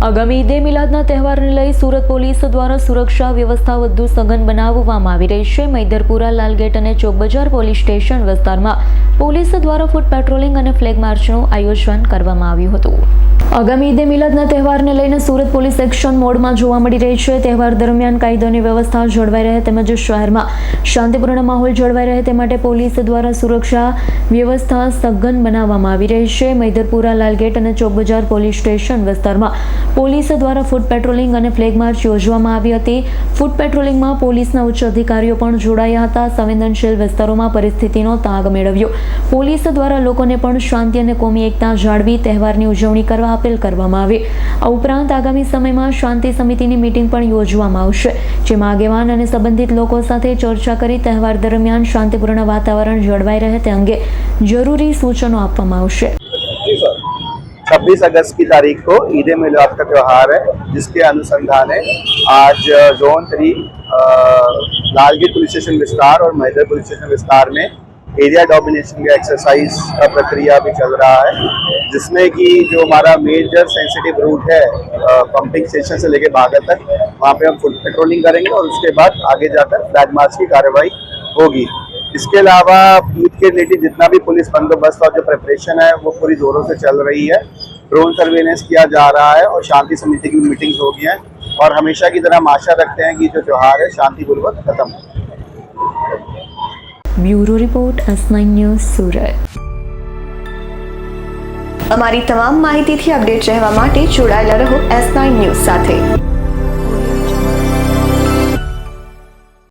આગામી ઈદે મિલાદના તહેવારને લઈ સુરત પોલીસ દ્વારા સુરક્ષા વ્યવસ્થા વધુ સઘન બનાવવામાં આવી રહી છે। મૈદરપુરા, લાલગેટ અને ચોકબજાર પોલીસ સ્ટેશન વિસ્તારમાં પોલીસ દ્વારા ફૂટ પેટ્રોલિંગ અને ફ્લેગ માર્ચનું આયોજન કરવામાં આવ્યું હતું। આગામી ઈદે મિલાદના તહેવારને લઈને સુરત પોલીસ એક્શન મોડમાં જોવા મળી રહી છે। તહેવાર દરમિયાન કાયદોની વ્યવસ્થા જળવાઈ રહે તેમજ શહેરમાં શાંતિપૂર્ણ માહોલ જળવાઈ રહે તે માટે પોલીસ દ્વારા સુરક્ષા વ્યવસ્થા સઘન બનાવવામાં આવી રહી છે। મૈદરપુરા, લાલગેટ અને ચોકબજાર પોલીસ સ્ટેશન વિસ્તારમાં પોલીસ દ્વારા ફૂટ પેટ્રોલિંગ અને ફ્લેગ માર્ચ યોજવામાં આવી હતી। ફૂટ પેટ્રોલિંગમાં પોલીસના ઉચ્ચ અધિકારીઓ પણ જોડાયા હતા। સંવેદનશીલ વિસ્તારોમાં પરિસ્થિતિનો તાગ મેળવ્યો। પોલીસ દ્વારા લોકોને પણ શાંતિ અને કોમી એકતા જાળવી તહેવારની ઉજવણી કરવા અપીલ કરવામાં આવી। આ ઉપરાંત આગામી સમયમાં શાંતિ સમિતિની મીટિંગ પણ યોજવામાં આવશે, જેમાં આગેવાન અને સંબંધિત લોકો સાથે ચર્ચા કરી તહેવાર દરમિયાન શાંતિપૂર્ણ વાતાવરણ જળવાઈ રહે તે અંગે જરૂરી સૂચનો આપવામાં આવશે। 26 अगस्त की तारीख को ईद ए मिलाद का त्यौहार है, जिसके अनुसंधान आज जोन 3 लालगेट पुलिस स्टेशन विस्तार और मैदर पुलिस स्टेशन विस्तार में एरिया डोमिनेशन का एक्सरसाइज का प्रक्रिया भी चल रहा है, जिसमें कि जो हमारा मेजर सेंसिटिव रूट है पंपिंग स्टेशन से लेके बागा तक, वहाँ पे हम फुट पेट्रोलिंग करेंगे और उसके बाद आगे जाकर फ्लैग मार्च की कार्रवाई होगी। इसके अलावा ईद के रिलेटेड जितना भी पुलिस बंदोबस्त और जो प्रिपरेशन है वो पूरी जोरों से चल रही है। ड्रोन सर्वेलेंस किया जा रहा है और शांति समिति की मीटिंग्स हो गई हैं और हमेशा की तरह हम आशा रखते हैं कि जो त्यौहार है शांतिपूर्वक खत्म हो। ब्यूरो रिपोर्ट S9 न्यूज़ सूरत। અમારી તમામ માહિતીથી અપડેટ રહેવા માટે જોડાયેલા રહો S9 ન્યૂઝ સાથે।